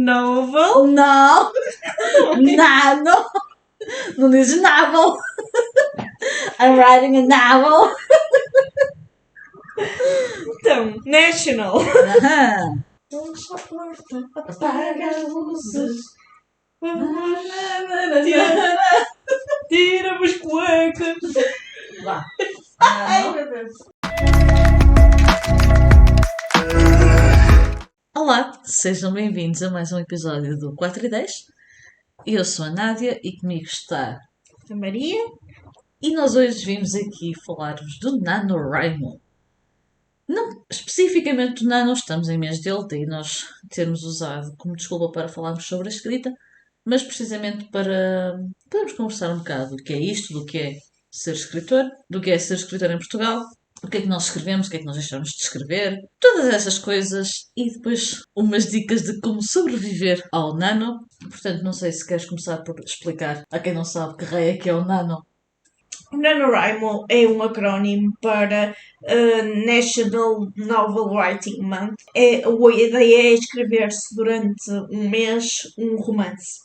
Novel? Não! Nano! Não diz novel! I'm writing a novel! Então, National. Aham. Fecha a porta, apaga as luzes. Tira-me as cuecas. Vá. Ai, meu Deus. Olá, sejam bem-vindos a mais um episódio do 4 e 10. Eu sou a Nádia e comigo está. A Maria? E nós hoje vimos aqui falar-vos do NaNoWriMo. Não especificamente do Nano, estamos em mês dele, daí nós termos usado como desculpa para falarmos sobre a escrita, mas precisamente para podermos conversar um bocado do que é isto, do que é ser escritor, do que é ser escritor em Portugal, o que é que nós escrevemos, o que é que nós deixamos de escrever, todas essas coisas e depois umas dicas de como sobreviver ao Nano. Portanto, não sei se queres começar por explicar a quem não sabe que raio é que é o Nano. O NaNoWriMo é um acrónimo para National Novel Writing Month. A ideia é escrever-se durante um mês um romance.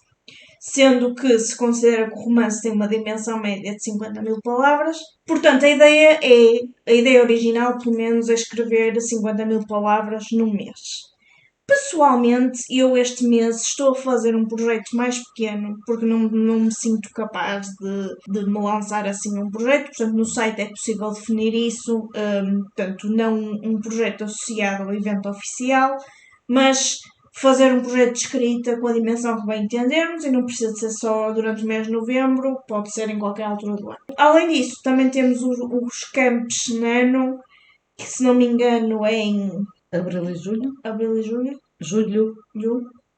Sendo que se considera que o romance tem uma dimensão média de 50 mil palavras. Portanto, a ideia original, pelo menos, é escrever 50 mil palavras num mês. Pessoalmente, eu este mês estou a fazer um projeto mais pequeno, porque não me sinto capaz de me lançar assim um projeto. Portanto, no site é possível definir isso, portanto, não um projeto associado ao evento oficial, mas fazer um projeto de escrita com a dimensão que bem entendermos, e não precisa de ser só durante o mês de novembro, pode ser em qualquer altura do ano. Além disso, também temos os campos Nano, que se não me engano é em Abril e julho? abril e julho. Julho?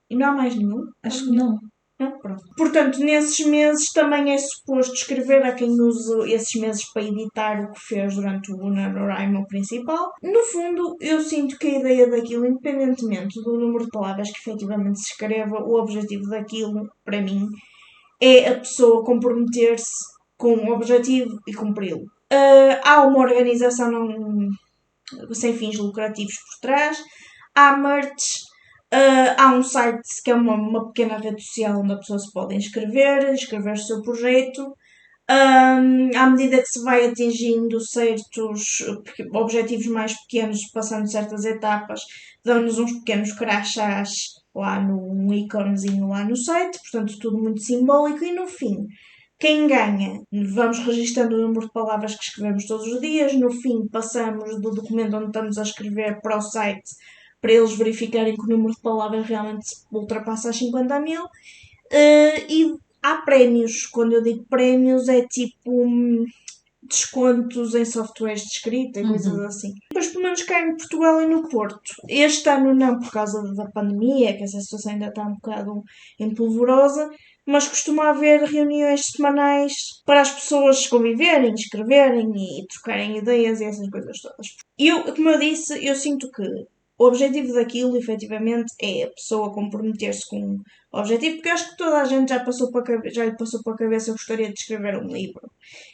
E não há mais nenhum? Acho que não. Não, pronto. Portanto, nesses meses também é suposto escrever a quem use esses meses para editar o que fez durante o NaNoWriMo principal. No fundo, eu sinto que a ideia daquilo, independentemente do número de palavras que efetivamente se escreva, o objetivo daquilo, para mim, é a pessoa comprometer-se com o objetivo e cumpri-lo. Há uma organização sem fins lucrativos por trás, há merch. Há um site que é uma pequena rede social onde a pessoa se pode inscrever o seu projeto. À medida que se vai atingindo certos objetivos mais pequenos, passando certas etapas, dão-nos uns pequenos crachás lá um íconezinho lá no site, portanto tudo muito simbólico, e no fim, quem ganha, vamos registando o número de palavras que escrevemos todos os dias, no fim passamos do documento onde estamos a escrever para o site, para eles verificarem que o número de palavras realmente ultrapassa as 50 mil. E há prémios. Quando eu digo prémios, é tipo descontos em softwares de escrita e coisas assim. Depois, pelo menos cá em Portugal e no Porto. Este ano não, por causa da pandemia, que essa situação ainda está um bocado empolvorosa, mas costuma haver reuniões semanais para as pessoas conviverem, escreverem e trocarem ideias e essas coisas todas. Como eu disse, eu sinto que o objetivo daquilo, efetivamente, é a pessoa comprometer-se com o objetivo, porque eu acho que toda a gente já lhe passou para a cabeça eu gostaria de escrever um livro.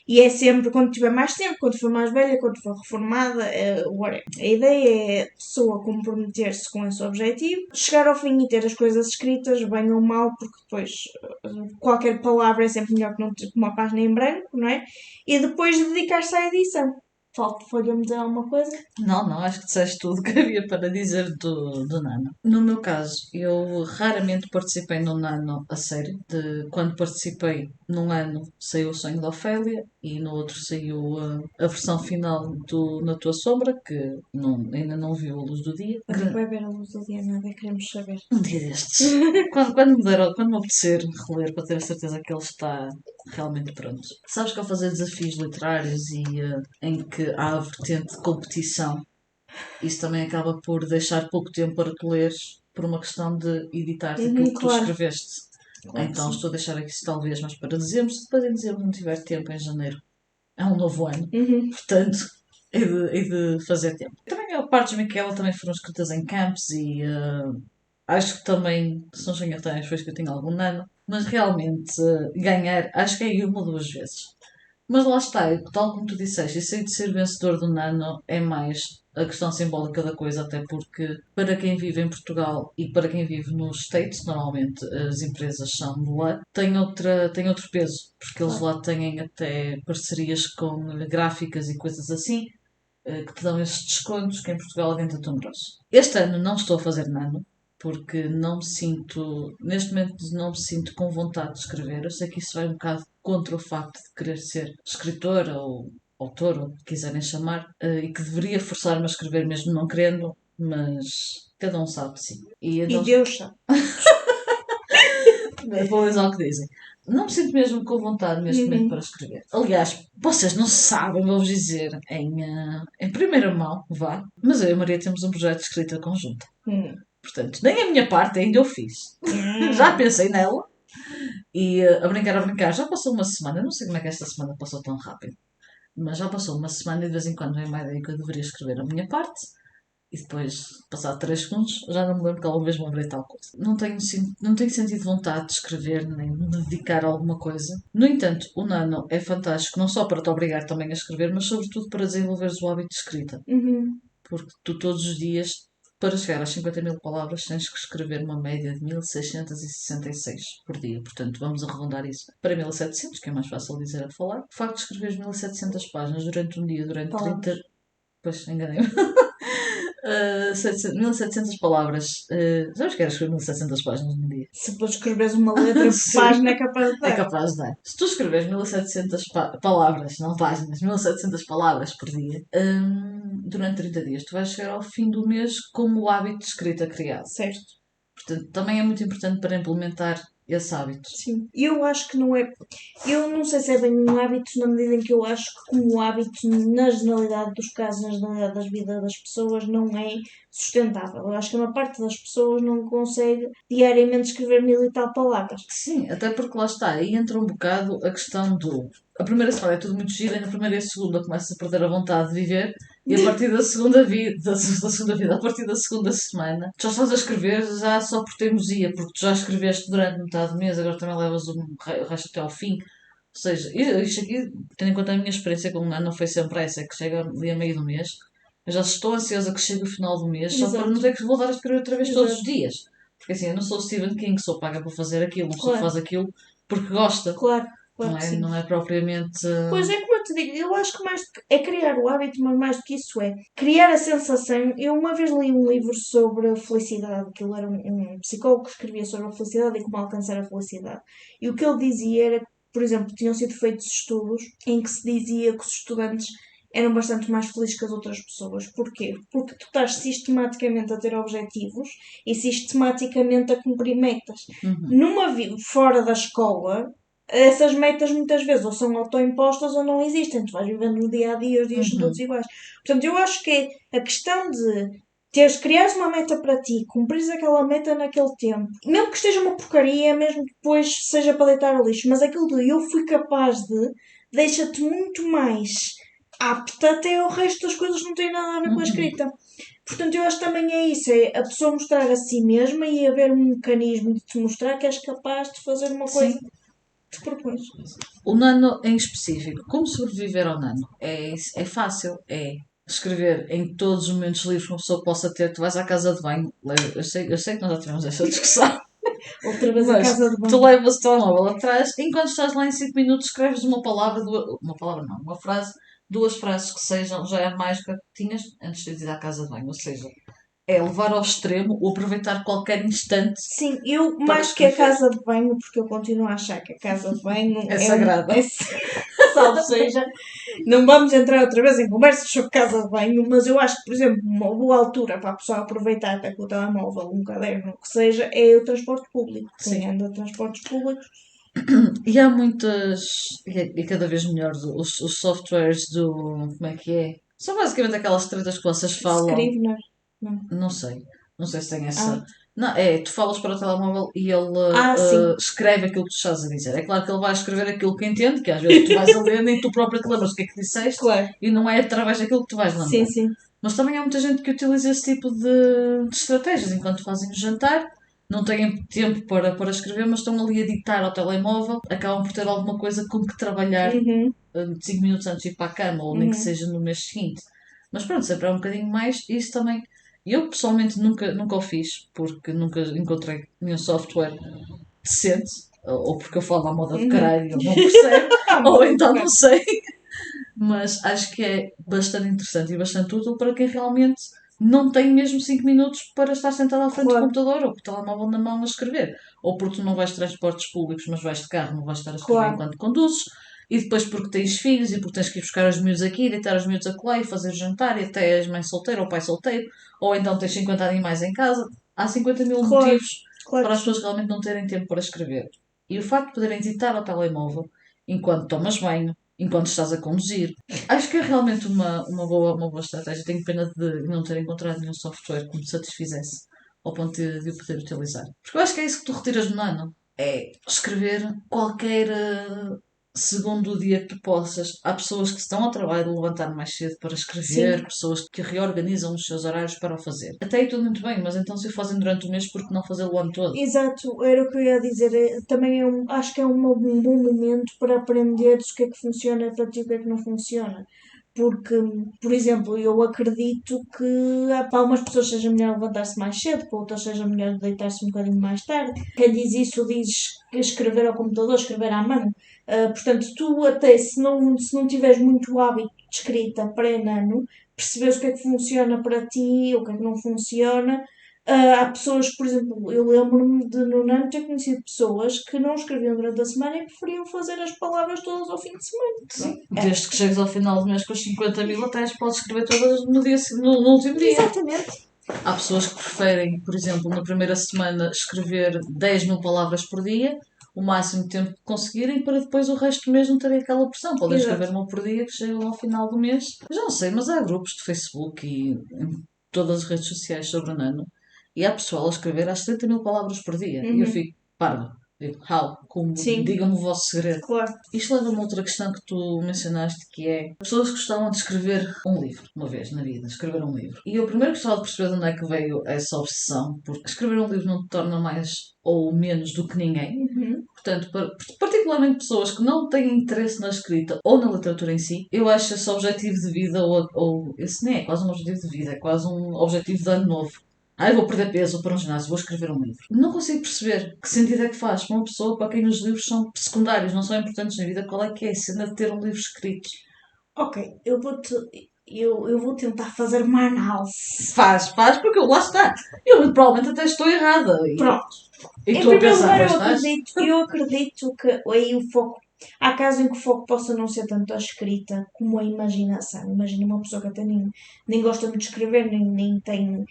E é sempre quando tiver mais tempo, quando for mais velha, quando for reformada, whatever. A ideia é a pessoa comprometer-se com esse objetivo, chegar ao fim e ter as coisas escritas, bem ou mal, porque depois qualquer palavra é sempre melhor que não ter uma página em branco, não é? E depois dedicar-se à edição. Falta-me dizer alguma coisa? Não, acho que disseste tudo que havia para dizer do Nano. No meu caso, eu raramente participei no Nano a sério. Quando participei num ano saiu o Sonho da Ofélia e no outro saiu a versão final do Na Tua Sombra, que ainda não viu a luz do dia. Quando vai ver a luz do dia, nada, queremos saber. Um dia destes. quando me apetecer reler para ter a certeza que ele está realmente pronto. Sabes que ao fazer desafios literários e em que há a vertente de competição, isso também acaba por deixar pouco tempo para tu leres por uma questão de editar aquilo que tu escreveste. Claro, então sim. estou a deixar aqui talvez mais para dezembro, se depois em dezembro não tiver tempo em janeiro. É um novo ano. Portanto, hei de fazer tempo. Também a parte de Micaela também foram escritas em campos e acho que também, se não estou em erro, foi escrito em algum ano. Mas realmente, ganhar, acho que é aí uma ou duas vezes. Mas lá está, tal como tu disseste, isso aí de ser vencedor do Nano é mais a questão simbólica da coisa, até porque para quem vive em Portugal e para quem vive nos States, normalmente as empresas são de lá, tem outro peso, porque eles lá têm até parcerias com gráficas e coisas assim, que te dão esses descontos que em Portugal é dentro tão grosso. Este ano não estou a fazer Nano, porque não me sinto, neste momento não me sinto com vontade de escrever. Eu sei que isso vai um bocado contra o facto de querer ser escritora ou autor, ou o que quiserem chamar, e que deveria forçar-me a escrever mesmo não querendo, mas cada um sabe, sim. E então, Deus sabe. Vou usar o que dizem. Não me sinto mesmo com vontade neste momento para escrever. Aliás, vocês não sabem, vou-vos dizer em primeira mão, vá, mas eu e a Maria temos um projeto de escrita conjunta. Portanto, nem a minha parte ainda eu fiz. Já pensei nela. E a brincar, já passou uma semana. Eu não sei como é que esta semana passou tão rápido. Mas já passou uma semana e de vez em quando vem uma ideia que eu deveria escrever a minha parte. E depois, passado 3 segundos, já não me lembro que alguma vez me lembrei tal coisa. Não tenho sentido vontade de escrever nem de me dedicar a alguma coisa. No entanto, o Nano é fantástico não só para te obrigar também a escrever, mas sobretudo para desenvolveres o hábito de escrita. Porque tu todos os dias, para chegar às 50.000 palavras, tens que escrever uma média de 1666 por dia. Portanto, vamos arredondar isso para 1700, que é mais fácil dizer a falar. O facto de escreveres 1700 páginas durante um dia, durante 30... Pois, enganei-me. 1700 palavras. Sabes que era escrever 1700 páginas num dia? Se tu escreves uma letra por página é capaz de dar. É capaz de dar. Se tu escreves 1700 palavras, não páginas, 1700 palavras por dia, durante 30 dias, tu vais chegar ao fim do mês com o hábito de escrita criado. Certo. Portanto, também é muito importante para implementar esse hábito. Sim. Eu acho que não é... Eu não sei se é bem um hábito na medida em que eu acho que como hábito, na generalidade dos casos, na generalidade das vidas das pessoas, não é sustentável. Eu acho que uma parte das pessoas não consegue diariamente escrever 1000 e tal palavras. Sim, até porque lá está, aí entra um bocado a questão do... A primeira semana é tudo muito giro, e na primeira e a segunda começa a perder a vontade de viver, e a partir da segunda vida, a partir da segunda semana, tu já estás a escrever já só por teimosia, porque tu já escreveste durante metade do mês, agora também levas o resto até ao fim. Ou seja, isto aqui, tendo em conta a minha experiência com o ano, não foi sempre essa, é que chega ali a meio do mês, eu já estou ansiosa que chegue o final do mês, só para não ter que voltar a escrever outra vez todos os dias. Porque assim, eu não sou Stephen King, sou paga para fazer aquilo, não só faz aquilo porque gosta. Claro. Não é propriamente. Pois é, como eu te digo, eu acho que mais é criar o hábito, mas mais do que isso é criar a sensação. Eu uma vez li um livro sobre a felicidade, que ele era um psicólogo que escrevia sobre a felicidade e como alcançar a felicidade. E o que ele dizia era que, por exemplo, tinham sido feitos estudos em que se dizia que os estudantes eram bastante mais felizes que as outras pessoas. Porquê? Porque tu estás sistematicamente a ter objetivos e sistematicamente a cumprir metas. Fora da escola, essas metas muitas vezes ou são autoimpostas ou não existem. Tu vais vivendo no dia a dia, os dias são todos iguais. Portanto, eu acho que é a questão de criares uma meta para ti, cumprires aquela meta naquele tempo, mesmo que esteja uma porcaria, mesmo que depois seja para deitar ao lixo, mas aquilo de eu fui capaz de, deixa-te muito mais apta até ao resto das coisas que não têm nada a ver com a escrita. Portanto, eu acho que também é isso, é a pessoa mostrar a si mesma e haver um mecanismo de te mostrar que és capaz de fazer uma coisa. O Nano em específico, como sobreviver ao Nano? É fácil, é escrever em todos os momentos livres que uma pessoa possa ter. Tu vais à casa de banho, eu sei que nós já tivemos esta discussão. Outra vez a casa de banho. Tu levas o telemóvel atrás, enquanto estás lá em 5 minutos escreves uma frase, 2 frases que sejam, já é mais do que tinhas antes de ir à casa de banho. Ou seja, é levar ao extremo ou aproveitar qualquer instante. Sim, eu mais que a casa de banho, porque eu continuo a achar que a casa de banho é sagrada. Salve seja, não vamos entrar outra vez em conversas sobre casa de banho, mas eu acho que, por exemplo, uma boa altura para a pessoa aproveitar até com o telemóvel, um caderno, o que seja, é o transporte público. Quem anda de transportes públicos. E há muitas, e cada vez melhor, os softwares do, como é que é? São basicamente aquelas tretas que vocês falam. Scrivener. Não sei se tem essa. Não, tu falas para o telemóvel e ele escreve aquilo que tu estás a dizer. É claro que ele vai escrever aquilo que entende, que às vezes tu vais a ler nem tu própria te lembras do que é que disseste, e não é através daquilo que tu vais lembrar. Sim. Mas também há muita gente que utiliza esse tipo de estratégias enquanto fazem o jantar. não têm tempo para escrever, mas estão ali a ditar ao telemóvel, acabam por ter alguma coisa com que trabalhar Uhum, 5 minutos antes de ir para a cama, ou nem que uhum. seja no mês seguinte. Mas pronto, sempre é um bocadinho mais. Isso também. Eu pessoalmente nunca o fiz, porque nunca encontrei nenhum software decente, ou porque eu falo à moda de Uhum. caralho e ele não percebe, Ah, ou moda de então não carro. sei. Mas acho que é bastante interessante e bastante útil para quem realmente não tem mesmo 5 minutos para estar sentado à frente do Claro, computador ou com o telemóvel na mão a escrever. Ou porque tu não vais de transportes públicos, mas vais de carro, não vais estar a escrever claro, enquanto conduzes. E depois porque tens filhos e porque tens que ir buscar os miúdos aqui, deitar os miúdos acolá e fazer jantar e até és mãe solteira ou pai solteiro. Ou então tens 50 animais em casa. Há 50 mil claro, motivos claro para que as pessoas sim. realmente não terem tempo para escrever. E o facto de poderem editar ao telemóvel enquanto tomas banho, enquanto estás a conduzir, acho que é realmente uma boa estratégia. Tenho pena de não ter encontrado nenhum software que me satisfizesse ao ponto de o poder utilizar. Porque eu acho que é isso que tu retiras no Nano. É escrever qualquer segundo do dia que tu possas. Há pessoas que estão ao trabalho de levantar mais cedo para Sim, escrever, pessoas que reorganizam os seus horários para o fazer. Até aí tudo muito bem, mas então se o fazem durante o mês, por que não fazê-lo o ano todo? exato, era o que eu ia dizer. Também acho que é um bom momento para aprenderes o que é que funciona para ti e o que é que não funciona. Porque, por exemplo, eu acredito que para umas pessoas seja melhor levantar-se mais cedo, para outras seja melhor deitar-se um bocadinho mais tarde. Quem diz isso diz que escrever ao computador, escrever à mão. Portanto, tu até se não tiveres muito hábito de escrita pré-nano, percebes o que é que funciona para ti, o que é que não funciona. Há pessoas, por exemplo, eu lembro-me de no Nano ter conhecido pessoas que não escreviam durante a semana e preferiam fazer as palavras todas ao fim de semana. Sim. É, Desde que chegues ao final do mês com as 50 mil, até as podes escrever todas no último dia. exatamente. Há pessoas que preferem, por exemplo, na primeira semana escrever 10 mil palavras por dia, o máximo de tempo que conseguirem, para depois o resto do mês não terem aquela pressão. Podem escrever Exato. uma por dia que chegam ao final do mês. Já não sei, mas há grupos de Facebook e em todas as redes sociais sobre o Nano e há pessoal a escrever às 70 mil palavras por dia. E eu Uhum. fico, parvo. Digo, how? Como? Sim, Digam-me o vosso segredo. claro. Isto leva-me a outra questão que tu mencionaste, que é pessoas que gostavam de escrever um livro, uma vez na vida, escrever um livro. E eu primeiro gostava de perceber de onde é que veio essa obsessão, porque escrever um livro não te torna mais ou menos do que ninguém. Uhum. Portanto, particularmente pessoas que não têm interesse na escrita ou na literatura em si, eu acho esse objetivo de vida, ou esse nem é quase um objetivo de vida, é quase um objetivo de ano novo. Ah, eu vou perder peso, vou para um ginásio, vou escrever um livro. Não consigo perceber que sentido é que faz para uma pessoa para quem os livros são secundários, não são importantes na vida. Qual é a cena de ter um livro escrito? Ok, eu vou tentar fazer uma análise. Faz, porque lá está. Eu provavelmente até estou errada. Pronto. E Em estou a primeiro pensar, lugar, pois estás? eu acredito que aí o foco. Há casos em que o foco possa não ser tanto a escrita como a imaginação. Imagina uma pessoa que até nem gosta muito de escrever, nem tem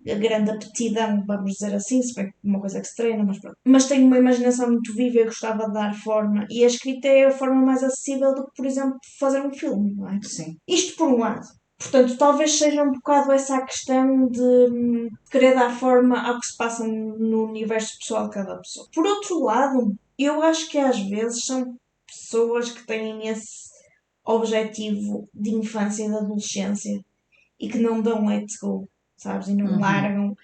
a grande aptidão, vamos dizer assim, se bem que é uma coisa que se treina, mas pronto. Mas tem uma imaginação muito viva e gostava de dar forma. E a escrita é a forma mais acessível do que, por exemplo, fazer um filme, não é? Sim. Isto por um lado. Portanto, talvez seja um bocado essa a questão de querer dar forma ao que se passa no universo pessoal de cada pessoa. Por outro lado, eu acho que às vezes são pessoas que têm esse objetivo de infância e de adolescência e que não dão let's go, sabes? E não Uhum. largam.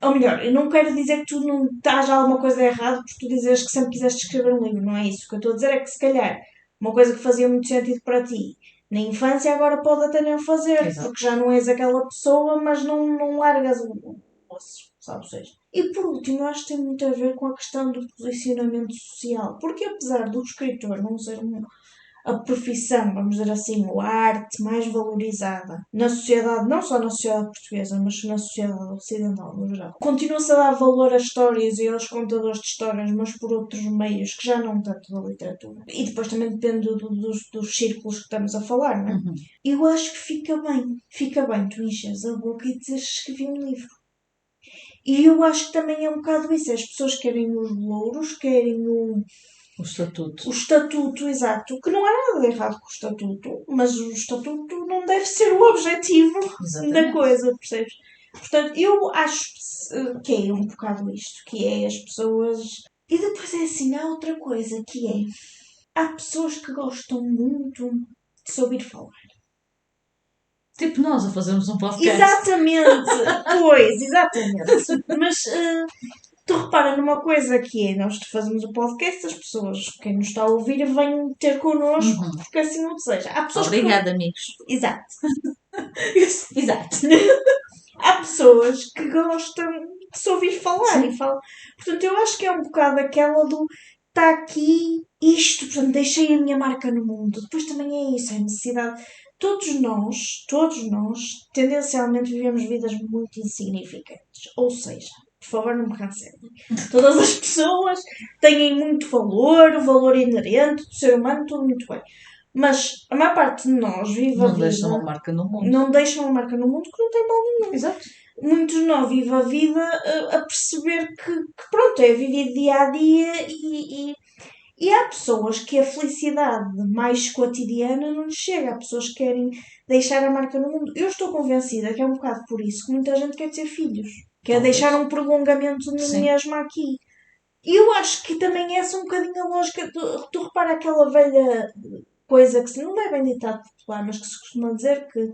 Ou melhor, eu não quero dizer que tu não estás alguma coisa errada por tu dizeres que sempre quiseste escrever um livro, não é isso. O que eu estou a dizer é que se calhar uma coisa que fazia muito sentido para ti na infância agora pode até não fazer, Exato. porque já não és aquela pessoa, mas não largas o osso, sabe? Seja. E por último, eu acho que tem muito a ver com a questão do posicionamento social, porque apesar do escritor não ser a profissão, vamos dizer assim, ou a arte mais valorizada na sociedade, não só na sociedade portuguesa, mas na sociedade ocidental no geral. Continua-se a dar valor às histórias e aos contadores de histórias, mas por outros meios que já não tanto da literatura. E depois também depende dos círculos que estamos a falar, não é? Uhum. Eu acho que fica bem tu enches a boca e dizes que escrevi um livro. E eu acho que também é um bocado isso, as pessoas querem os louros, querem O estatuto. o estatuto, exato, que não há nada de errado com o estatuto, mas o estatuto não deve ser o objetivo da Exatamente. coisa, percebes? Portanto, eu acho que é um bocado isto, que é as pessoas... E depois é assim, há outra coisa, que é... Há pessoas que gostam muito de se ouvir falar. Tipo nós a fazermos um podcast. Exatamente! Pois, exatamente. Mas Tu repara numa coisa que é, nós fazemos o podcast, as pessoas, quem nos está a ouvir, vêm ter connosco, porque assim o deseja. Há pessoas Obrigada, amigos. Exato. Exato. Há pessoas que gostam de se ouvir falar e falam. Portanto, eu acho que é um bocado aquela do está aqui isto, portanto, deixei a minha marca no mundo. Depois também é isso, é a necessidade. Todos nós, tendencialmente vivemos vidas muito insignificantes. Ou seja, por favor, não me cancelem. Todas as pessoas têm muito valor, o valor inerente do ser humano, tudo muito bem. Mas a maior parte de nós vive a Não vida. deixam uma marca no mundo. Não deixam uma marca no mundo que não tem mal nenhum. Exato. Muitos de nós vivem a vida a perceber que pronto, é viver dia a dia e há pessoas que a felicidade mais cotidiana não lhes chega. Há pessoas que querem deixar a marca no mundo. Eu estou convencida que é um bocado por isso que muita gente quer ter filhos. Quer deixar um prolongamento de mim mesma aqui. E eu acho que também essa é um bocadinho a lógica. Tu repara aquela velha coisa que se não é bem ditado popular, mas que se costuma dizer que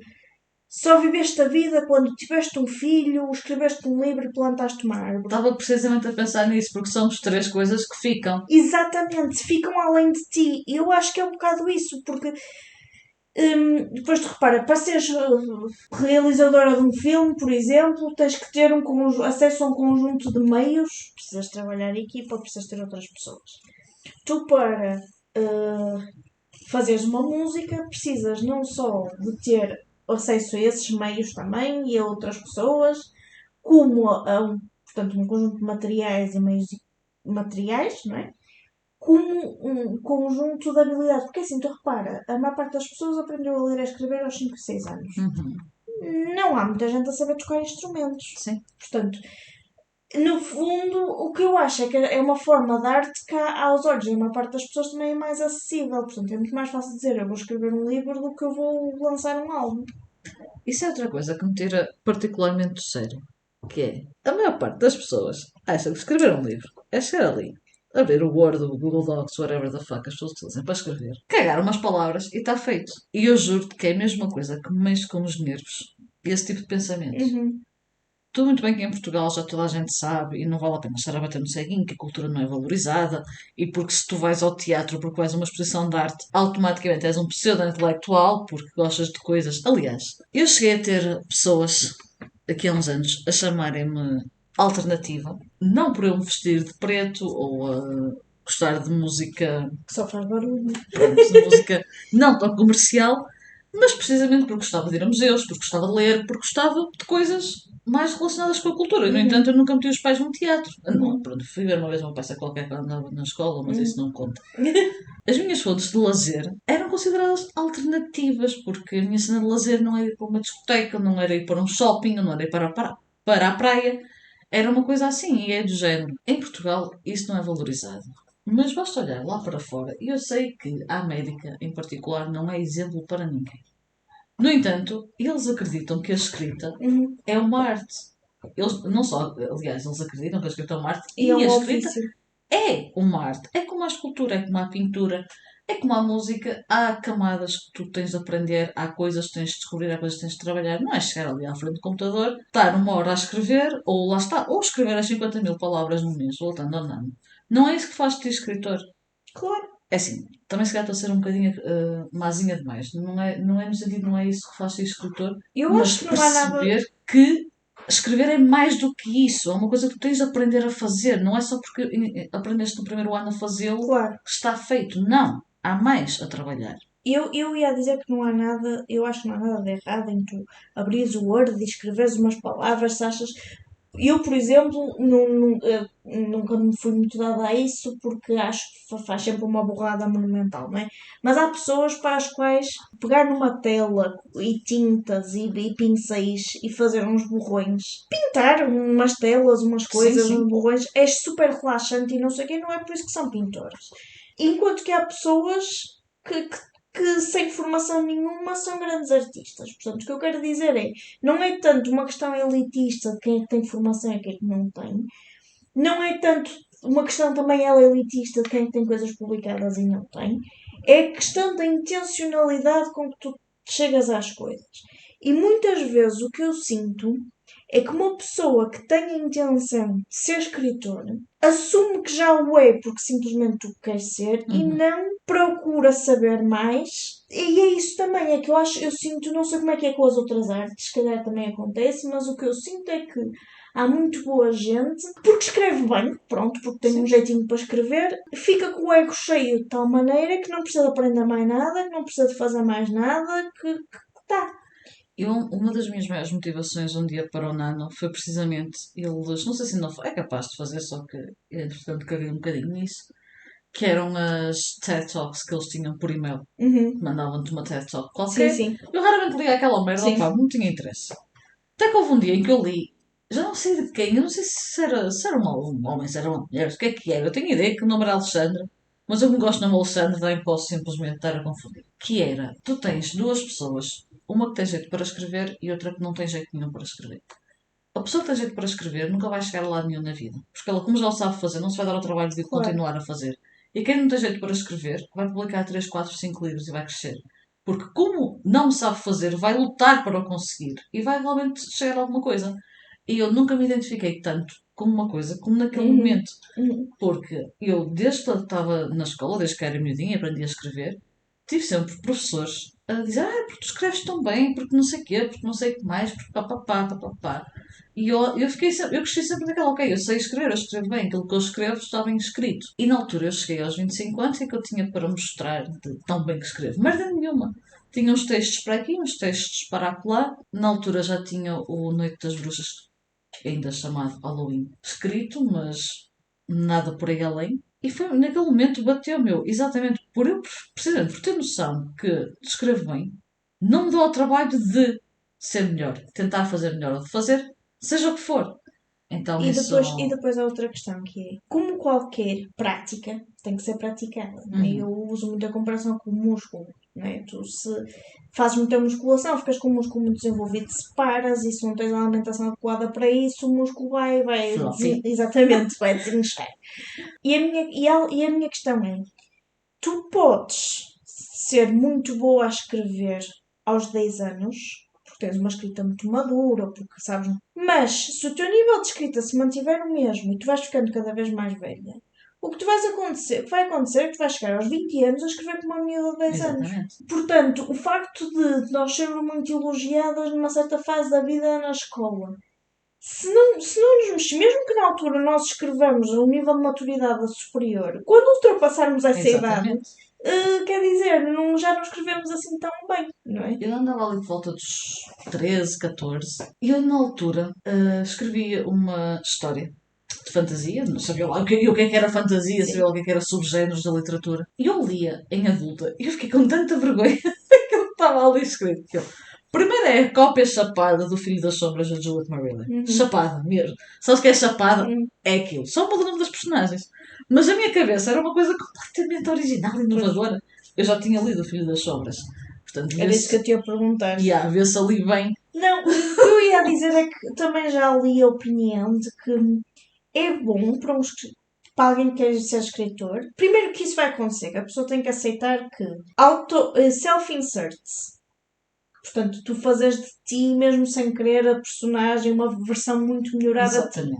só viveste a vida quando tiveste um filho, escreveste um livro e plantaste uma árvore. Estava precisamente a pensar nisso, porque são as 3 coisas que ficam. Exatamente, ficam além de ti. E eu acho que é um bocado isso, porque depois tu repara, para seres realizadora de um filme, por exemplo, tens que ter acesso a um conjunto de meios, precisas trabalhar em equipa, precisas ter outras pessoas. Tu para fazeres uma música, precisas não só de ter acesso a esses meios também e a outras pessoas, como portanto, um conjunto de materiais e meios materiais, não é? Como um conjunto de habilidades. Porque assim, tu repara, a maior parte das pessoas aprendeu a ler e a escrever aos 5, 6 anos. Não há muita gente a saber tocar instrumentos. Sim. Portanto, no fundo, o que eu acho é que é uma forma de arte que aos olhos da maior parte das pessoas também é mais acessível. Portanto, é muito mais fácil dizer eu vou escrever um livro do que eu vou lançar um álbum. Isso é outra coisa que me tira particularmente do sério. Que é, a maior parte das pessoas acha que escrever um livro é chegar ali, abrir o Word, o Google Docs, whatever the fuck as pessoas utilizam para escrever, cagar umas palavras e está feito. E eu juro-te que é a mesma coisa que me mexe com os nervos. Esse tipo de pensamento. Tudo muito bem que em Portugal já toda a gente sabe e não vale a pena estar a bater no ceguinho que a cultura não é valorizada e porque se tu vais ao teatro porque vais a uma exposição de arte automaticamente és um pseudo-intelectual porque gostas de coisas. Aliás, eu cheguei a ter pessoas aqui há uns anos a chamarem-me alternativa, não por eu me vestir de preto ou a gostar de música, Que só faz barulho. de música não tão comercial, mas precisamente porque gostava de ir a museus, porque gostava de ler, porque gostava de coisas mais relacionadas com a cultura. E, no entanto, eu nunca meti os pés num teatro. Não, pronto, fui ver uma vez uma peça qualquer quando andava na escola, mas isso não conta. As minhas fontes de lazer eram consideradas alternativas, porque a minha cena de lazer não era ir para uma discoteca, não era ir para um shopping, não era ir para a praia. Era uma coisa assim, e é do género. Em Portugal, isso não é valorizado. Mas basta olhar lá para fora, e eu sei que a América, em particular, não é exemplo para ninguém. No entanto, eles acreditam que a escrita é uma arte. Eles, não só, aliás, eles acreditam que a escrita é uma arte e é um a escrita ofício. é uma arte. É como a escultura, é como a pintura, é como a música. Há camadas que tu tens de aprender, há coisas que tens de descobrir, há coisas que tens de trabalhar. Não é chegar ali à frente do computador, estar uma hora a escrever, ou lá está, ou escrever as 50.000 palavras no mês, voltando andando. Não é isso que faz de ti escritor. Claro. É assim, também se calhar estou a ser um bocadinho mazinha demais. Não é no sentido, não é isso que faz ser escritor. Eu mas acho que não há nada. perceber que escrever é mais do que isso. É uma coisa que tu tens de aprender a fazer. Não é só porque aprendeste no primeiro ano a fazê-lo Claro. que está feito. Não. Há mais a trabalhar. Eu ia dizer que não há nada, eu acho que não há nada de errado em tu abrires o Word e escreveres umas palavras, se achas. Eu, por exemplo, nunca me fui muito dada a isso porque acho que faz sempre uma borrada monumental, não é? Mas há pessoas para as quais pegar numa tela e tintas e pincéis e fazer uns borrões, pintar umas telas, umas coisas, sim. uns borrões, é super relaxante e não sei o quê, não é por isso que são pintores. Enquanto que há pessoas que sem formação nenhuma são grandes artistas. Portanto, o que eu quero dizer é, não é tanto uma questão elitista de quem é que tem formação e quem é que não tem. Não é tanto uma questão também ela elitista de quem é que tem coisas publicadas e não tem. É questão da intencionalidade com que tu chegas às coisas. E muitas vezes o que eu sinto é que uma pessoa que tem a intenção de ser escritor assume que já o é porque simplesmente o quer ser e não procura saber mais. E é isso também, é que eu sinto, não sei como é que é com as outras artes, se calhar também acontece, mas o que eu sinto é que há muito boa gente, porque escreve bem, pronto, porque tem um jeitinho para escrever, fica com o ego cheio de tal maneira que não precisa de aprender mais nada, que não precisa de fazer mais nada, que tá. Uma das minhas maiores motivações um dia para o Nano foi precisamente eles, não sei se ainda é capaz de fazer, só que entretanto caguei um bocadinho nisso, que eram as TED Talks que eles tinham por e-mail. Mandavam-te uma TED Talk qualquer. Sim. Eu raramente lia aquela merda, Sim. não tinha interesse. Até que houve um dia em que eu li, já não sei de quem, eu não sei se era um homem, se era uma mulher, o que era. Eu tenho ideia que o nome era Alexandre, mas eu como gosto do nome Alexandre, nem posso simplesmente estar a confundir. Que era, tu tens duas pessoas, uma que tem jeito para escrever e outra que não tem jeito nenhum para escrever. A pessoa que tem jeito para escrever nunca vai chegar a lado nenhum na vida. Porque ela, como já o sabe fazer, não se vai dar ao trabalho de continuar a fazer. E quem não tem jeito para escrever vai publicar 3, 4, 5 livros e vai crescer. Porque como não sabe fazer, vai lutar para o conseguir. E vai realmente chegar a alguma coisa. E eu nunca me identifiquei tanto com uma coisa como naquele momento. Porque eu, desde que estava na escola, desde que era miudinha, aprendi a escrever, tive sempre professores a dizer, porque tu escreves tão bem, porque não sei o quê, porque não sei o que mais, porque papapá, papapá. E eu fiquei sempre, eu cresci sempre naquela, ok, eu sei escrever, eu escrevo bem, aquilo que eu escrevo está bem escrito. E na altura eu cheguei aos 25 anos e que eu tinha para mostrar de tão bem que escrevo? Merda nenhuma. Tinha uns textos para aqui, uns textos para acolá. Na altura já tinha o Noite das Bruxas, ainda chamado Halloween, escrito, mas nada por aí além. E foi naquele momento bateu-me eu, exatamente por eu, precisamente por ter noção que escrevo bem, não me dou ao trabalho de ser melhor, tentar fazer melhor ou de fazer, seja o que for. Então E depois há outra questão que é, como qualquer prática tem que ser praticada, não é? Eu uso muita comparação com o músculo, não é? Tu se fazes muita musculação, ficas com o músculo muito desenvolvido, se paras e se não tens a alimentação adequada para isso, o músculo vai exatamente, vai desinchar. E a minha questão é, tu podes ser muito boa a escrever aos 10 anos, porque tens uma escrita muito madura, porque sabes. Mas se o teu nível de escrita se mantiver o mesmo e tu vais ficando cada vez mais velha, o que vai acontecer é que tu vais chegar aos 20 anos a escrever como uma miúda de 10 anos. Portanto, o facto de nós sermos muito elogiadas numa certa fase da vida na escola, se não nos mexemos, mesmo que na altura nós escrevamos a um nível de maturidade superior, quando ultrapassarmos essa idade, quer dizer, já não escrevemos assim tão bem, não é? Eu andava ali de volta dos 13, 14 e eu na altura escrevia uma história de fantasia, não sabia lá o que é que era fantasia, sabia lá o que era subgéneros da literatura. E eu lia em adulta e eu fiquei com tanta vergonha daquilo que estava ali escrito. Primeiro é a cópia chapada do Filho das Sombras de Juliet Marilyn. Chapada mesmo. Sabes que é chapada? É aquilo. Só muda o nome das personagens. Mas a minha cabeça era uma coisa completamente original e inovadora. Eu já tinha lido o Filho das Sombras. Portanto, era isso que eu te ia perguntar. Vê-se ali bem. Não, o que eu ia dizer é que também já li a opinião de que é bom para alguém que quer ser escritor. Primeiro que isso vai acontecer, a pessoa tem que aceitar que self-inserts. Portanto, tu fazes de ti, mesmo sem querer, a personagem, uma versão muito melhorada de ti.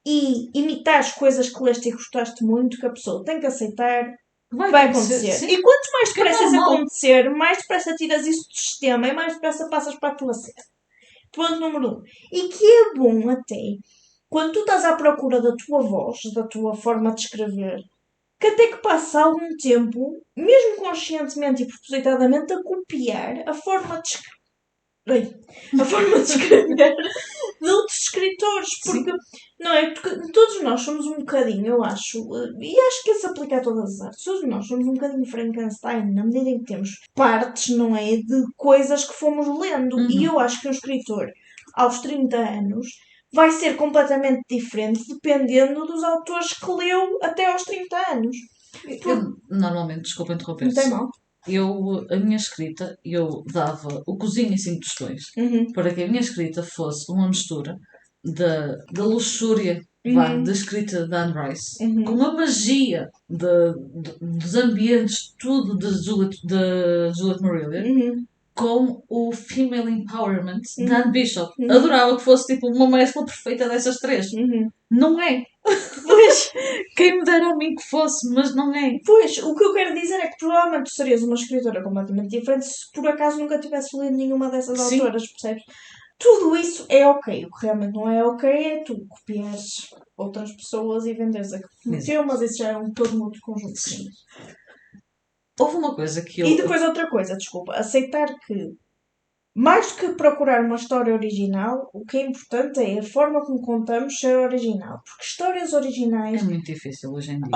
E imitares coisas que leste e gostaste muito, que a pessoa tem que aceitar, vai acontecer. E quanto mais depressa isso acontecer, mais depressa tiras isso do sistema e mais depressa passas para a tua cena. Ponto número 1. E que é bom até, quando tu estás à procura da tua voz, da tua forma de escrever, que até que passa algum tempo, mesmo conscientemente e propositadamente, a copiar a forma de escrever de outros escritores, porque não é? Porque todos nós somos um bocadinho, eu acho, e acho que isso se aplica a todas as artes, todos nós somos um bocadinho Frankenstein, na medida em que temos partes, não é? De coisas que fomos lendo. E eu acho que um escritor, aos 30 anos, vai ser completamente diferente dependendo dos autores que leu até aos 30 anos. Eu, normalmente, desculpa interromper-te. Não tem mal. A minha escrita, eu dava o cozinho em 5 tostões para que a minha escrita fosse uma mistura da luxúria da escrita de Anne Rice com a magia dos ambientes, tudo de Juliet Marillion, com o Female Empowerment da Uhum. Anne Bishop. Uhum. Adorava que fosse tipo uma mescla perfeita dessas três. Uhum. Não é. Pois, Quem me dera a mim que fosse, mas não é. pois, o que eu quero dizer é que provavelmente tu serias uma escritora completamente diferente se por acaso nunca tivesse lido nenhuma dessas Sim. autoras, percebes? Tudo isso é ok. O que realmente não é ok é tu copiares outras pessoas e venderes aquilo que meteu, mas isso já é um todo um outro conjunto de Sim. coisas. Houve uma coisa que eu. E depois outra coisa, desculpa, aceitar que mais que procurar uma história original, o que é importante é a forma como contamos ser original. Porque histórias originais É muito difícil hoje em dia.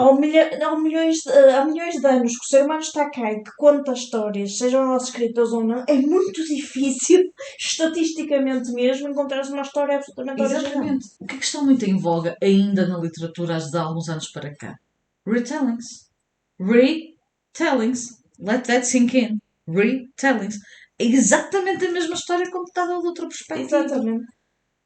há milhões de anos que o ser humano está cá e que conta histórias, sejam elas escritas ou não, é muito difícil, estatisticamente mesmo, encontrar uma história absolutamente original. Exatamente. O que é que está muito em voga ainda na literatura de há alguns anos para cá? Retellings. Retellings. Let that sink in. Retellings. É exatamente a mesma história contada de outra perspectiva. Exatamente.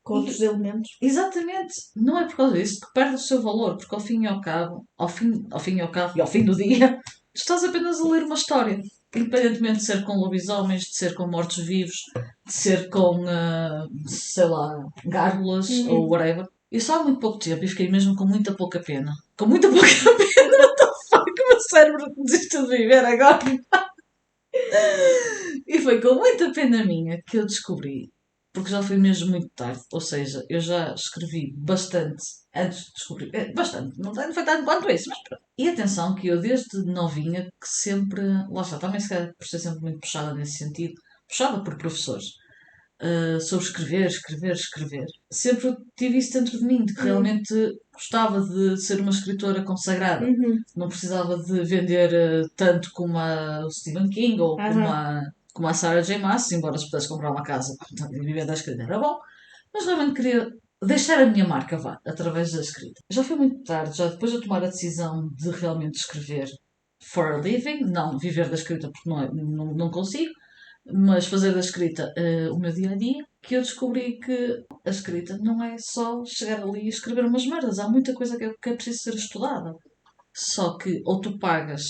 Com outros elementos. Exatamente. Não é por causa disso que perde o seu valor, porque ao fim e ao cabo, ao fim e ao cabo e ao fim do dia, tu estás apenas a ler uma história. Independentemente de ser com lobisomens, de ser com mortos-vivos, de ser com, sei lá, gárgulas ou whatever. Eu só há muito pouco tempo e fiquei mesmo com muita pouca pena. Com muita pouca pena, what the fuck, o meu cérebro desistiu de viver agora. E foi com muita pena minha que eu descobri, porque já foi mesmo muito tarde, ou seja, eu já escrevi bastante antes de descobrir, bastante, não foi tanto quanto isso, mas pronto. E atenção que eu desde novinha que sempre, lá está, também se calhar por ser sempre muito puxada nesse sentido, puxada por professores, sobre escrever. Sempre tive isso dentro de mim, de que realmente gostava de ser uma escritora consagrada. Não precisava de vender tanto como o Stephen King ou como a Sarah J. Maas, embora se pudesse comprar uma casa e viver da escrita era bom, mas realmente queria deixar a minha marca, vá, através da escrita. Já foi muito tarde, já depois de eu tomar a decisão de realmente escrever for a living, não viver da escrita porque não consigo, mas fazer da escrita o meu dia a dia, que eu descobri que a escrita não é só chegar ali e escrever umas merdas. Há muita coisa que é preciso ser estudada. Só que ou tu pagas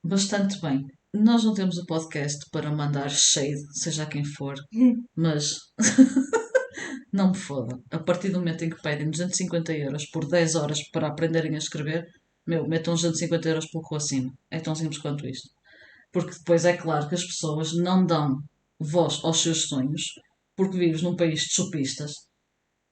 bastante bem. Nós não temos o podcast para mandar shade, seja a quem for, mas não me foda. A partir do momento em que pedem 250 € por 10 horas para aprenderem a escrever, metam 250 € pelo cu acima. É tão simples quanto isto. Porque depois é claro que as pessoas não dão voz aos seus sonhos, porque vives num país de chupistas,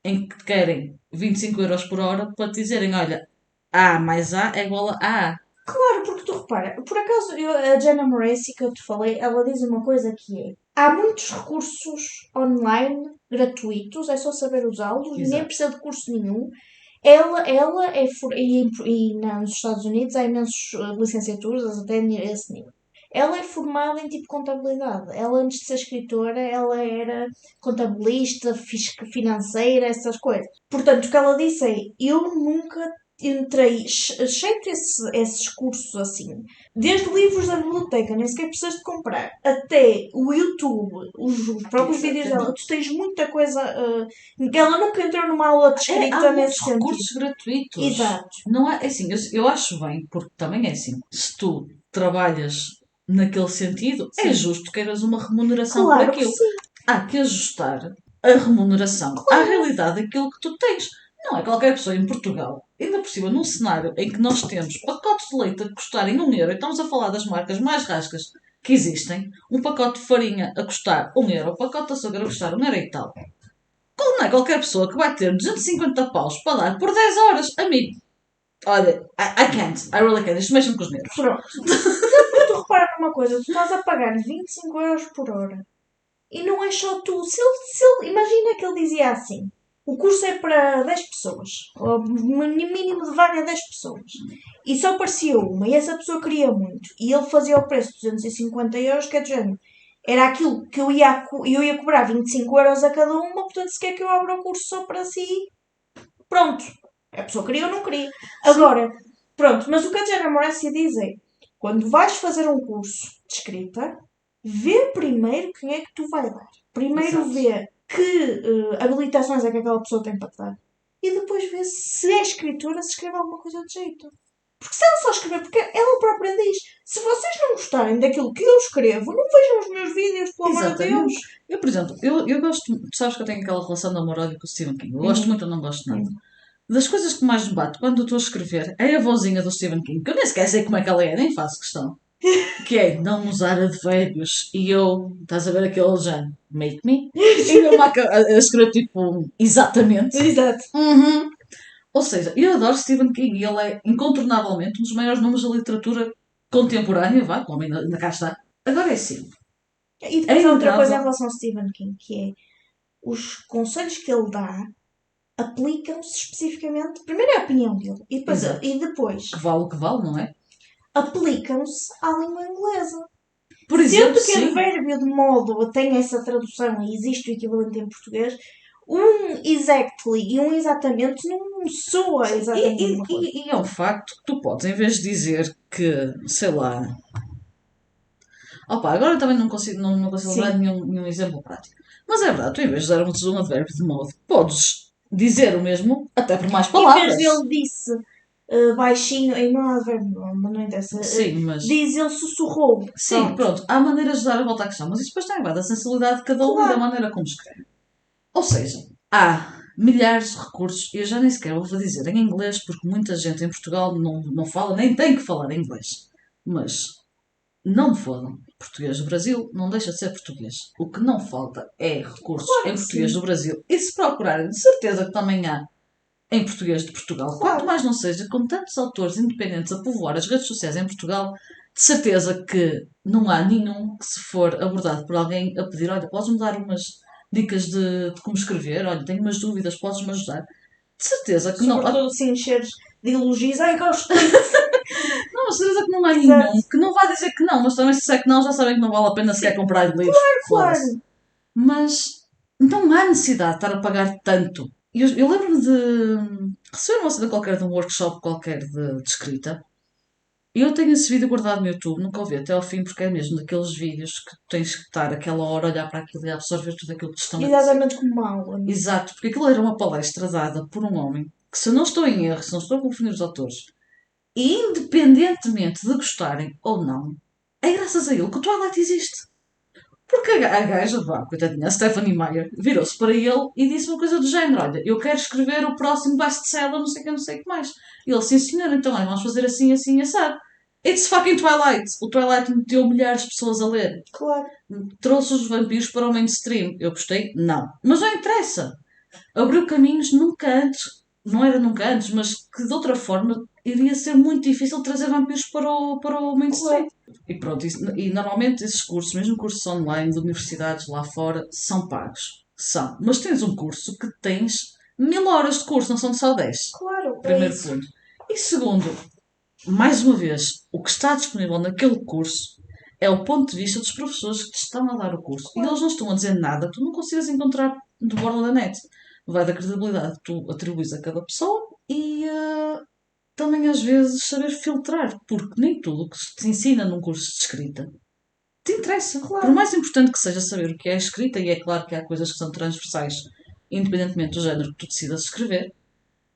em que querem 25 € por hora para te dizerem, olha, A mais A é igual a A. Claro, porque tu repara, por acaso a Jenna Moracy que eu te falei, ela diz uma coisa que é: há muitos recursos online gratuitos, é só saber usá-los, nem precisa de curso nenhum. Ela é nos Estados Unidos há imensos licenciaturas até esse nível. Ela é formada em tipo contabilidade. Ela, antes de ser escritora, ela era contabilista, financeira, essas coisas. Portanto, o que ela disse é: eu nunca entrei, exceto esses cursos assim, desde livros da biblioteca, nem sequer precisas de comprar, até o YouTube, os próprios vídeos dela, tu tens muita coisa. Ela nunca entrou numa aula de escrita há nesse muitos sentido. recursos gratuitos. Exato. Não é assim, eu acho bem, porque também é assim, se tu trabalhas naquele sentido, é justo que queiras uma remuneração Claro por que aquilo. sim. Há que ajustar a remuneração à realidade daquilo que tu tens. Não é qualquer pessoa em Portugal, ainda por cima num cenário em que nós temos pacotes de leite a custarem 1€, e estamos a falar das marcas mais rascas que existem, um pacote de farinha a custar 1€, um pacote de açúcar a custar 1€ e tal. Não é qualquer pessoa que vai ter 250 paus para dar por 10 horas, amigo. Olha, I can't, I really can't, isto mexe-me com os nervos. Pronto. Porque tu repara numa coisa, tu estás a pagar 25€ por hora. E não é só tu. Imagina que ele dizia assim: o curso é para 10 pessoas. Ou mínimo de vaga 10 pessoas. E só aparecia uma. E essa pessoa queria muito. E ele fazia o preço de 250€, que é de género. Era aquilo que eu ia cobrar 25€ a cada uma. Portanto, se quer que eu abra o curso só para si, pronto. A pessoa queria ou não queria. Agora, pronto. Mas o que a Jenna Moracia diz é: quando vais fazer um curso de escrita, vê primeiro quem é que tu vai dar. Primeiro vê que habilitações é que aquela pessoa tem para te dar. E depois vê se é escritora, se escreve alguma coisa de jeito. Porque se ela só escrever, porque ela própria diz, se vocês não gostarem daquilo que eu escrevo, não vejam os meus vídeos, pelo amor de Exatamente. Deus. Eu, por exemplo, eu gosto. Tu sabes que eu tenho aquela relação de amor-ódio com o Stephen King. Eu gosto muito ou não gosto nada. Das coisas que mais me bate quando eu estou a escrever é a vozinha do Stephen King, que eu nem sequer sei como é que ela é, nem faço questão. Que é não usar advérbios. E eu, estás a ver aquele género, make me? E eu a escrever tipo, exatamente. Exato. Uhum. Ou seja, eu adoro Stephen King e ele é incontornavelmente um dos maiores nomes da literatura contemporânea, vá, o homem ainda cá está. Agora é assim. E depois há outra inegável. coisa em relação ao Stephen King, que é os conselhos que ele dá aplicam-se especificamente. Primeiro é a opinião dele e depois Que vale o que vale, não é? aplicam-se à língua inglesa. Por exemplo, Sendo que sim. advérbio de modo tem essa tradução e existe o equivalente em português, um exactly e um exatamente não soa exatamente a mesma coisa. E é um facto que tu podes, em vez de dizer que, sei lá. Opa, agora também não consigo lembrar nenhum exemplo prático. Mas é verdade, tu em vez de usar um advérbio de modo, podes dizer o mesmo, até por mais Em palavras. vez de ele disse baixinho, e não há advérbio, não interessa. Sim, mas. Diz ele sussurrou. Sim, pronto. Há maneiras de dar a volta à questão, mas isso depois também vai da sensibilidade de cada um e da maneira como escreve. Ou seja, há milhares de recursos, e eu já nem sequer vou dizer em inglês, porque muita gente em Portugal não fala, nem tem que falar inglês. Mas não me fodam. Português do Brasil não deixa de ser português. O que não falta é recursos em português do Brasil. E se procurarem, de certeza que também há em português de Portugal. Claro. Quanto mais não seja, com tantos autores independentes a povoar as redes sociais em Portugal, de certeza que não há nenhum que, se for abordado por alguém a pedir, olha, podes-me dar umas dicas de como escrever, olha, tenho umas dúvidas, podes-me ajudar. De certeza que não. Sobretudo se encheres de elogios. Ai, gosto Não, de certeza que não há nenhum que não vá dizer que não, mas também se disser que não, já sabem que não vale a pena sequer comprar livros. Claro. Mas não há necessidade de estar a pagar tanto. Eu lembro-me de receber uma cena qualquer de um workshop qualquer de escrita. E eu tenho esse vídeo guardado no YouTube, nunca o vi até ao fim, porque é mesmo daqueles vídeos que tens que estar aquela hora a olhar para aquilo e a absorver tudo aquilo que te estão a dizer. Exatamente como uma aula. Exato, porque aquilo era uma palestra dada por um homem que, se eu não estou em erro, se não estou a confundir os autores, e independentemente de gostarem ou não, é graças a ele que o Twilight existe. Porque a gaja, vá, coitadinha, a Stephanie Meyer, virou-se para ele e disse uma coisa do género: olha, eu quero escrever o próximo best-seller, não sei o que, não sei o que mais. E ele, sim senhor, então olha, vamos fazer assim, assim, assado. It's fucking Twilight. O Twilight meteu milhares de pessoas a ler. Claro. Trouxe os vampiros para o mainstream. Eu gostei? Não. Mas não interessa. Abriu caminhos nunca antes, não era nunca antes, mas que de outra forma iria ser muito difícil trazer vampiros para o mainstream. E pronto, e normalmente esses cursos, mesmo cursos online de universidades lá fora, são pagos. São. Mas tens um curso que tens 1000 horas de curso, não são só 10. Claro. Primeiro ponto. E segundo, mais uma vez, o que está disponível naquele curso é o ponto de vista dos professores que te estão a dar o curso. E eles não estão a dizer nada que tu não consigas encontrar de borda da net. Vai da credibilidade que tu atribuis a cada pessoa e também às vezes saber filtrar, porque nem tudo o que se te ensina num curso de escrita te interessa. Claro. Por mais importante que seja saber o que é escrita, e é claro que há coisas que são transversais, independentemente do género que tu decidas escrever,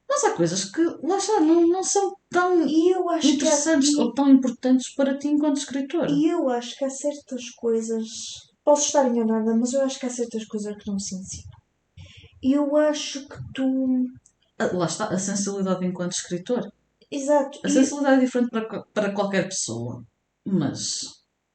mas há coisas que, lá está, não são tão interessantes ou tão importantes para ti enquanto escritor. E eu acho que há certas coisas, posso estar enganada, mas eu acho que há certas coisas que não se ensinam. E eu acho que tu... Lá está, a sensibilidade enquanto escritor. Exato. A sensibilidade é diferente para qualquer pessoa, mas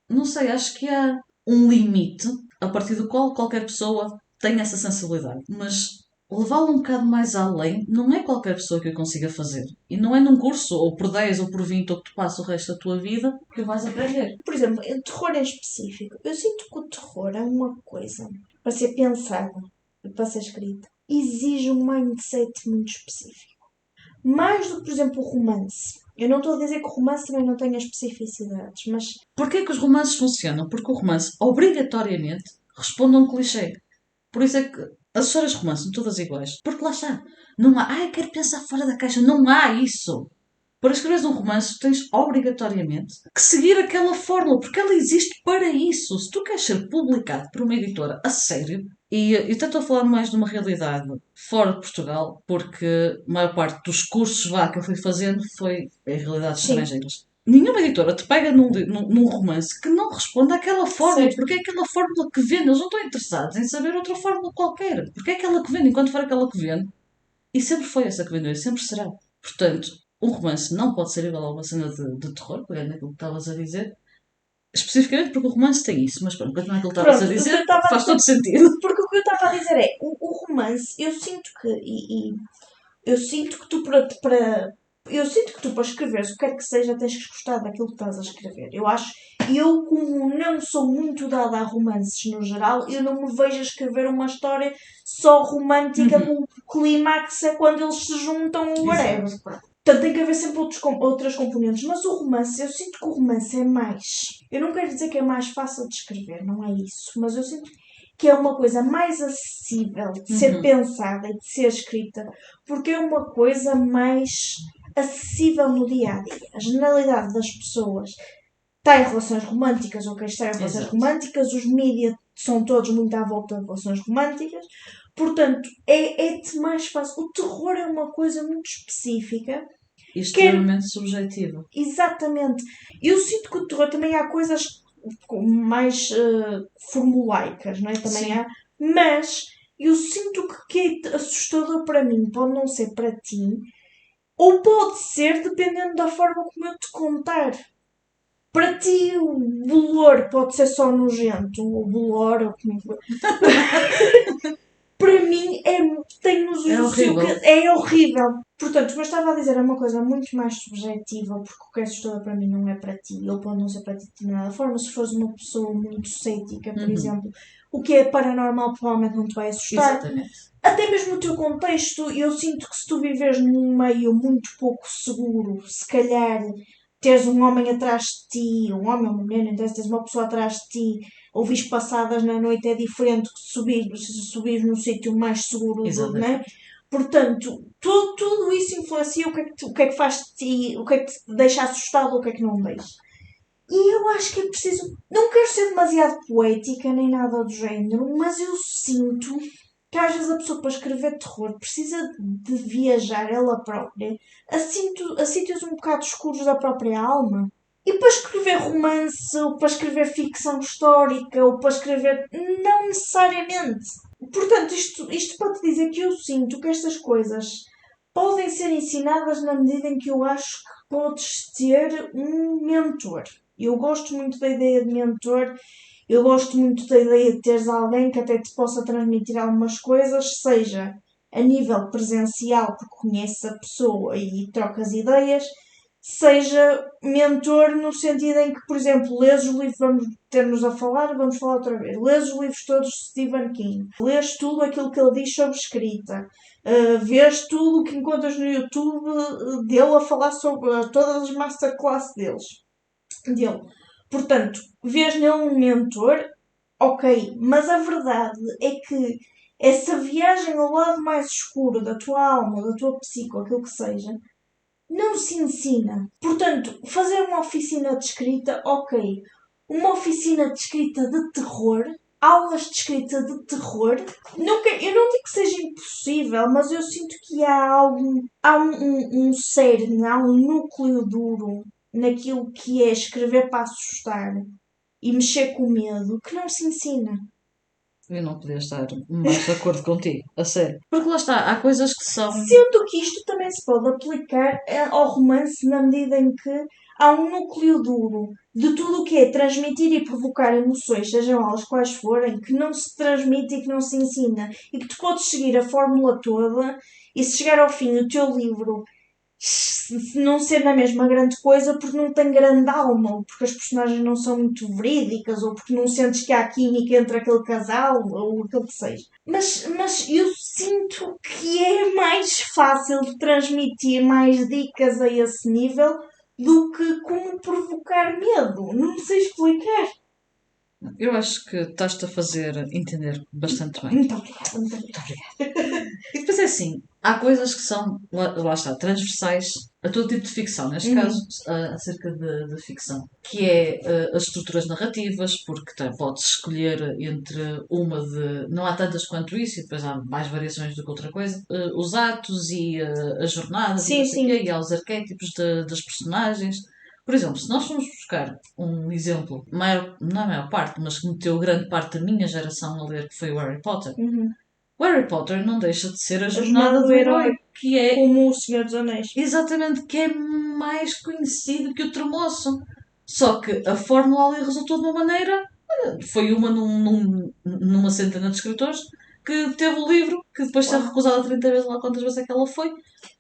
não sei, acho que há um limite a partir do qual qualquer pessoa tem essa sensibilidade, mas levá-lo um bocado mais além não é qualquer pessoa que o consiga fazer. E não é num curso, ou por 10 ou por 20, ou que tu passes o resto da tua vida, que vais aprender. Por exemplo, o terror em específico. Eu sinto que o terror é uma coisa para ser pensada e para ser escrita. Exige um mindset muito específico. Mais do que, por exemplo, o romance. Eu não estou a dizer que o romance também não tenha especificidades, mas... Porquê que os romances funcionam? Porque o romance, obrigatoriamente, responde a um clichê. Por isso é que as histórias de romance são todas iguais. Porque lá está. Não há, quero pensar fora da caixa. Não há isso. Para escreveres um romance, tens obrigatoriamente que seguir aquela fórmula, porque ela existe para isso. Se tu queres ser publicado por uma editora a sério, e eu até estou a falar mais de uma realidade fora de Portugal, porque a maior parte dos cursos que eu fui fazendo foi em realidades Sim. estrangeiras. Nenhuma editora te pega num romance que não responda àquela fórmula, Certo. porque é aquela fórmula que vende. Eles não estão interessados em saber outra fórmula qualquer, porque é aquela que vende, enquanto for aquela que vende. E sempre foi essa que vendeu, e sempre será. Portanto, um romance não pode ser igual a uma cena de terror, pegando aquilo que estavas a dizer. Especificamente porque o romance tem isso, mas pronto, continuando aquilo que estavas a Pronto, o que eu dizer, estava a faz dizer, todo sentido. porque o que eu estava a dizer é, o romance, eu sinto que, eu sinto que tu eu sinto que tu para escreveres o que quer que seja tens que gostar daquilo que estás a escrever. Eu como não sou muito dada a romances no geral, eu não me vejo a escrever uma história só romântica com o clímax é quando eles se juntam ou whatever. Portanto, tem que haver sempre outras componentes. Mas o romance, eu sinto que o romance é mais. Eu não quero dizer que é mais fácil de escrever, não é isso. Mas eu sinto que é uma coisa mais acessível de ser pensada e de ser escrita, porque é uma coisa mais acessível no dia a dia. A generalidade das pessoas está em relações românticas ou quer estar em relações Exato. românticas, os mídias são todos muito à volta de relações românticas, portanto é-te mais fácil. O terror é uma coisa muito específica. E extremamente subjetivo. Exatamente. Eu sinto que o terror também há coisas mais formulaicas, não é? Também Sim. há. Mas eu sinto que é assustador para mim pode não ser para ti, ou pode ser dependendo da forma como eu te contar. Para ti o bolor pode ser só nojento, o bolor, ou como para mim É horrível. é horrível. Portanto, o que eu estava a dizer é uma coisa muito mais subjetiva, porque o que é assustador para mim não é para ti, ou pode não ser para ti de determinada forma. Se fores uma pessoa muito cética, por exemplo, o que é paranormal provavelmente não te vai assustar. Exatamente. Até mesmo o teu contexto, eu sinto que se tu viveres num meio muito pouco seguro, se calhar teres um homem atrás de ti, um homem ou uma mulher, não interessa, tens uma pessoa atrás de ti, ouvires passadas na noite é diferente que se subires num sítio mais seguro, não é? Portanto, tudo isso influencia o que é que faz de ti, o que é que te deixa assustado ou o que é que não deixa. E eu acho que é preciso. Não quero ser demasiado poética nem nada do género, mas eu sinto que às vezes a pessoa para escrever terror precisa de viajar ela própria a sítios um bocado escuros da própria alma. E para escrever romance, ou para escrever ficção histórica, ou para escrever. Não necessariamente. Portanto, isto para te dizer que eu sinto que estas coisas podem ser ensinadas na medida em que eu acho que podes ter um mentor. Eu gosto muito da ideia de mentor. Eu gosto muito da ideia de teres alguém que até te possa transmitir algumas coisas, seja a nível presencial, porque conheces a pessoa e trocas ideias, seja mentor no sentido em que, por exemplo, lês os livros, vamos ter-nos a falar, vamos falar outra vez, lês os livros todos de Stephen King, lês tudo aquilo que ele diz sobre escrita, vês tudo o que encontras no YouTube dele a falar sobre todas as masterclass dele. Portanto, vês nele um mentor, ok, mas a verdade é que essa viagem ao lado mais escuro da tua alma, da tua psique, aquilo que seja, não se ensina. Portanto, fazer uma oficina de escrita, ok. Uma oficina de escrita de terror, aulas de escrita de terror, eu não digo que seja impossível, mas eu sinto que há um cerne, há um núcleo duro naquilo que é escrever para assustar e mexer com medo que não se ensina. Eu não podia estar mais de acordo contigo, a sério. Porque lá está, há coisas que são. Sendo que isto também se pode aplicar ao romance na medida em que há um núcleo duro de tudo o que é transmitir e provocar emoções, sejam elas quais forem, que não se transmite e que não se ensina. E que tu podes seguir a fórmula toda e se chegar ao fim do teu livro não ser na mesma grande coisa porque não tem grande alma, ou porque as personagens não são muito verídicas, ou porque não sentes que há química entre aquele casal, ou aquilo que seja. Mas eu sinto que é mais fácil de transmitir mais dicas a esse nível do que como provocar medo. Não sei explicar. Eu acho que estás-te a fazer entender bastante bem. Muito obrigada, muito obrigada. E depois é assim, há coisas que são, lá está, transversais a todo tipo de ficção, neste caso, acerca de ficção, que é as estruturas narrativas, porque podes escolher entre uma de. Não há tantas quanto isso, e depois há mais variações do que outra coisa. Os atos e as jornadas, e Sim, não sei o quê, sim. e há os arquétipos das personagens. Por exemplo, se nós formos buscar um exemplo, não a maior parte, mas que meteu grande parte da minha geração a ler, que foi o Harry Potter. O Harry Potter não deixa de ser a jornada do herói, que é Como o Senhor dos Anéis. exatamente, que é mais conhecido que o Tremoço. Só que a fórmula ali resultou de uma maneira, foi uma numa centena de escritores que teve o livro, que depois de ser recusada 30 vezes, lá quantas vezes é que ela foi,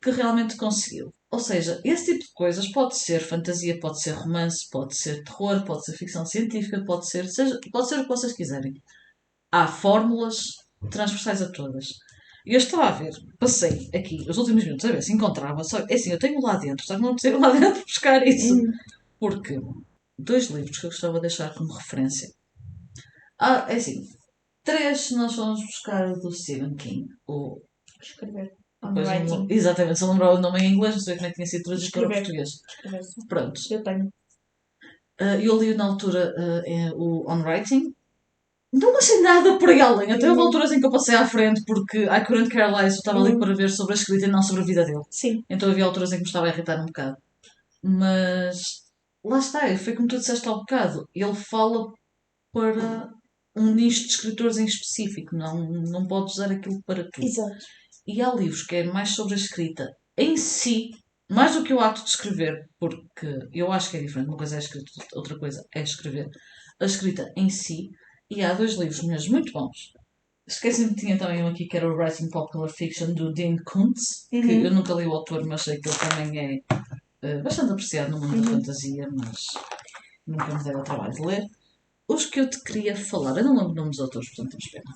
que realmente conseguiu. Ou seja, esse tipo de coisas pode ser fantasia, pode ser romance, pode ser terror, pode ser ficção científica, pode ser o que vocês quiserem. Há fórmulas transversais a todas. E eu estava a ver, passei aqui os últimos minutos a ver se encontrava, só é assim, eu tenho lá dentro, só que não preciso lá dentro buscar isso. Porque dois livros que eu gostava de deixar como referência. É assim, três se nós vamos buscar o do Stephen King. Escrever. Exatamente, se eu lembrava o nome em inglês, não sei como é que tinha sido traduzido para o português. Escrever. Pronto. Eu tenho. Eu li na altura o On Writing. Não achei nada por aí além. Até houve alturas em que eu passei à frente porque I couldn't care less. Eu estava ali para ver sobre a escrita e não sobre a vida dele. Sim. Então havia alturas em que me estava a irritar um bocado. Mas lá está, foi como tu disseste há bocado. Ele fala para um nicho de escritores em específico. Não podes usar aquilo para tudo. Exato. E há livros que é mais sobre a escrita em si, mais do que o ato de escrever, porque eu acho que é diferente. Uma coisa é a escrita, outra coisa é escrever. A escrita em si. E há dois livros mesmo muito bons. Esqueci-me que tinha também um aqui que era o Writing Popular Fiction do Dean Koontz, que eu nunca li o autor, mas sei que ele também é bastante apreciado no mundo da fantasia, mas nunca me dei ao trabalho de ler. Os que eu te queria falar, eu não lembro o nome dos autores, portanto temos pena.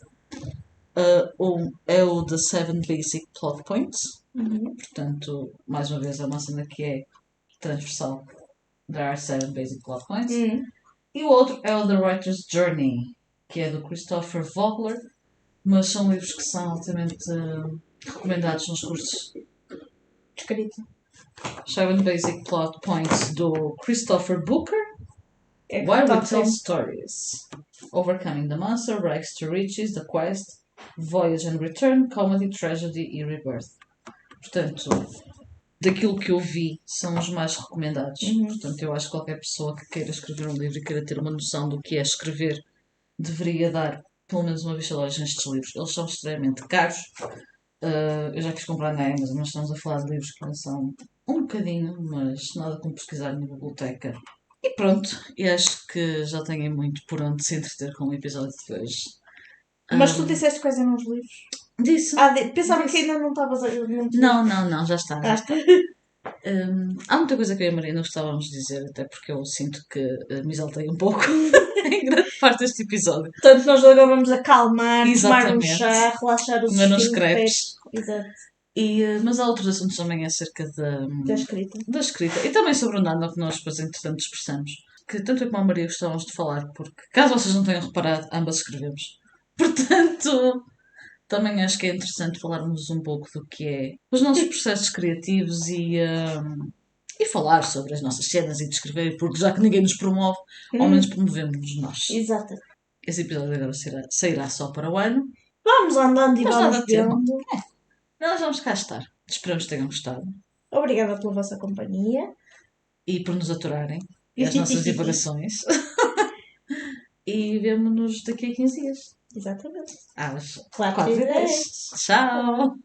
É o The Seven Basic Plot Points, portanto, mais uma vez, é uma cena que é transversal. There are seven basic plot points. E o outro é o The Writer's Journey, que é do Christopher Vogler, mas são livros que são altamente recomendados nos cursos de escrita. Seven Basic Plot Points do Christopher Booker. Why We Tell Stories. Overcoming the Monster, Rags to Riches, The Quest, Voyage and Return, Comedy, Tragedy e Rebirth. Portanto, daquilo que eu vi, são os mais recomendados. Portanto, eu acho que qualquer pessoa que queira escrever um livro e queira ter uma noção do que é escrever deveria dar pelo menos uma vista de olhos nestes livros. Eles são extremamente caros. Eu já quis comprar na Amazon, mas estamos a falar de livros que são um bocadinho, mas nada como pesquisar na biblioteca. E pronto, e acho que já tenho muito por onde se entreter com o episódio de hoje. Mas tu disseste coisa nos livros? Disse. Pensava que ainda não estavas a... Não, já está. Há muita coisa que eu e a Maria não gostávamos de dizer, até porque eu sinto que me exaltei um pouco em grande parte deste episódio. Portanto, nós agora vamos acalmar, tomar um chá, relaxar os comer uns crepes. Exato. Mas há outros assuntos também acerca da escrita. E também sobre o Nano, que nós depois entretanto expressamos. Que tanto eu como a Maria gostávamos de falar, porque caso vocês não tenham reparado, ambas escrevemos. Portanto, também acho que é interessante falarmos um pouco do que é os nossos processos criativos e falar sobre as nossas cenas e descrever, porque já que ninguém nos promove, ao menos promovemos nós. Exato. Esse episódio agora sairá só para o ano. Vamos andando e vamos vendo. Nós vamos cá estar. Esperamos que tenham gostado. Obrigada pela vossa companhia. E por nos aturarem. E as nossas divagações. E vemo-nos daqui a 15 dias. Exatamente. Às 4h10. Tchau!